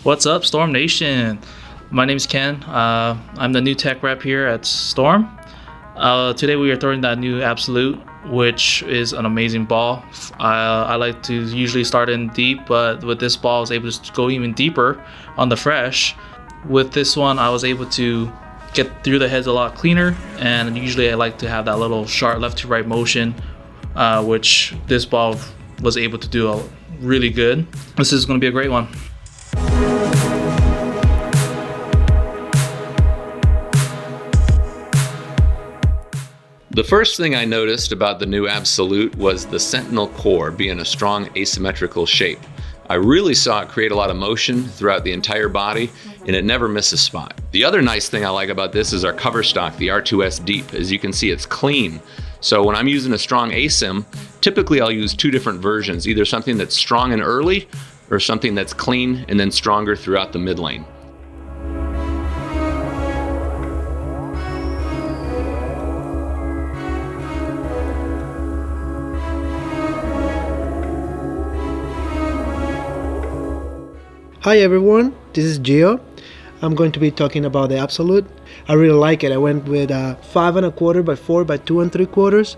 What's up, Storm Nation? My name is Ken. I'm the new tech rep here at Storm. Today we are throwing that new Absolute, which is an amazing ball. I like to usually start in deep, but with this ball I was able to go even deeper on the fresh. With this one I was able to get through the heads a lot cleaner, and usually I like to have that little sharp left to right motion, which this ball was able to do really good. This is going to be a great one. The first thing I noticed about the new Absolute was the Sentinel core being a strong asymmetrical shape. I really saw it create a lot of motion throughout the entire body, and it never misses spot. The other nice thing I like about this is our Coverstock, the R2S Deep. As you can see, it's clean. So when I'm using a strong asim, typically I'll use two different versions, either something that's strong and early or something that's clean and then stronger throughout the mid lane. Hi everyone, this is Gio. I'm going to be talking about the Absolute. I really like it. I went with 5 1/4 by 4 by 2 3/4.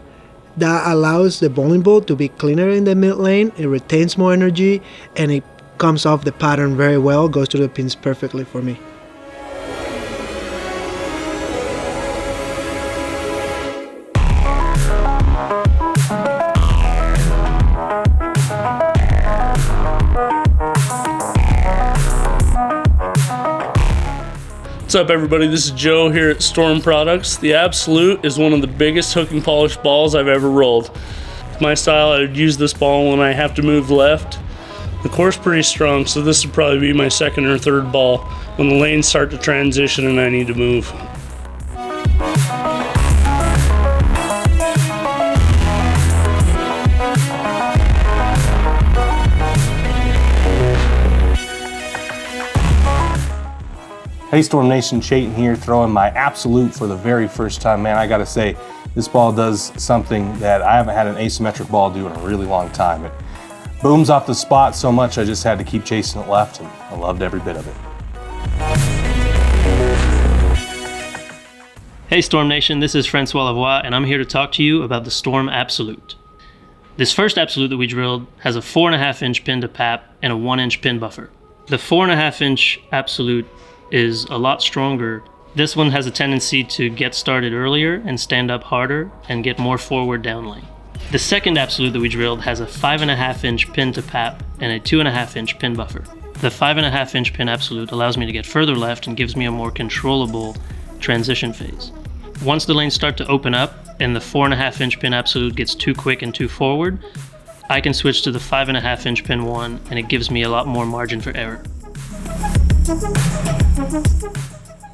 That allows the bowling ball to be cleaner in the mid lane. It retains more energy and it comes off the pattern very well, goes to the pins perfectly for me. What's up everybody, this is Joe here at Storm Products. The Absolute is one of the biggest hook and polish balls I've ever rolled. My style, I would use this ball when I have to move left. The core's pretty strong, so this would probably be my second or third ball when the lanes start to transition and I need to move. Hey Storm Nation, Chayton here, throwing my Absolute for the very first time. Man, I gotta say, this ball does something that I haven't had an asymmetric ball do in a really long time. It booms off the spot so much I just had to keep chasing it left, and I loved every bit of it. Hey Storm Nation, this is Francois, and I'm here to talk to you about the Storm Absolute. This first Absolute that we drilled has a 4.5 inch pin to pap and a 1 inch pin buffer. The 4.5 inch Absolute is a lot stronger. This one has a tendency to get started earlier and stand up harder and get more forward down lane. The second Absolute that we drilled has a 5.5 inch pin to pap and a 2.5 inch pin buffer. The 5.5 inch pin Absolute allows me to get further left and gives me a more controllable transition phase. Once the lanes start to open up and the 4.5 inch pin Absolute gets too quick and too forward, I can switch to the 5.5 inch pin 1 and it gives me a lot more margin for error.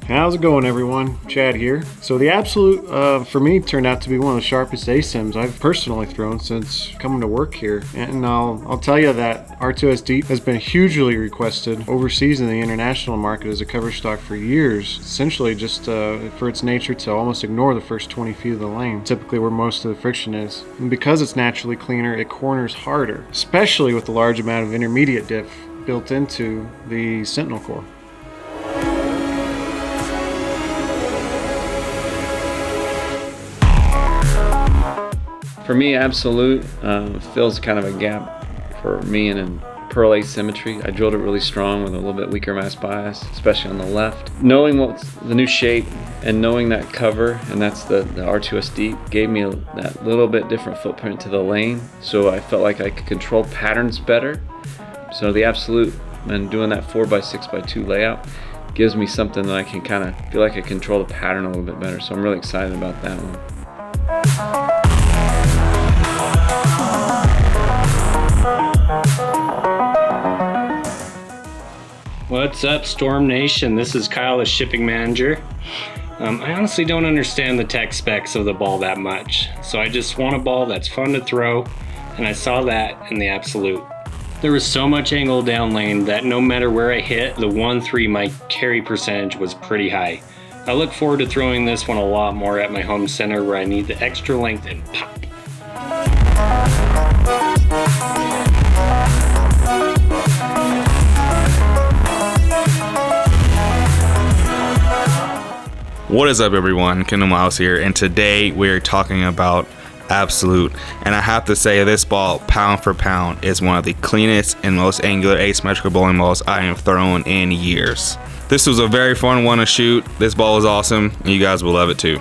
How's it going everyone? Chad here. So the Absolute for me turned out to be one of the sharpest ASIMs I've personally thrown since coming to work here. And I'll tell you that R2S Deep has been hugely requested overseas in the international market as a cover stock for years, essentially just for its nature to almost ignore the first 20 feet of the lane, typically where most of the friction is. And because it's naturally cleaner, it corners harder, especially with the large amount of intermediate diff built into the Sentinel core. For me, Absolute fills kind of a gap for me in pearl asymmetry. I drilled it really strong with a little bit weaker mass bias, especially on the left. Knowing what's the new shape and knowing that cover, and that's the R2S Deep, gave me that little bit different footprint to the lane, so I felt like I could control patterns better. So the Absolute, and doing that 4x6x2 layout, gives me something that I can kind of feel like I control the pattern a little bit better. So I'm really excited about that one. What's up, Storm Nation? This is Kyle, the shipping manager. I honestly don't understand the tech specs of the ball that much, so I just want a ball that's fun to throw, and I saw that in the Absolute. There was so much angle down lane that no matter where I hit, the 1-3 my carry percentage was pretty high. I look forward to throwing this one a lot more at my home center where I need the extra length and pop. What is up, everyone? Kendle Miles here, and today we're talking about Absolute. And I have to say, this ball, pound for pound, is one of the cleanest and most angular asymmetrical bowling balls I have thrown in years. This was a very fun one to shoot. This ball was awesome, and you guys will love it too.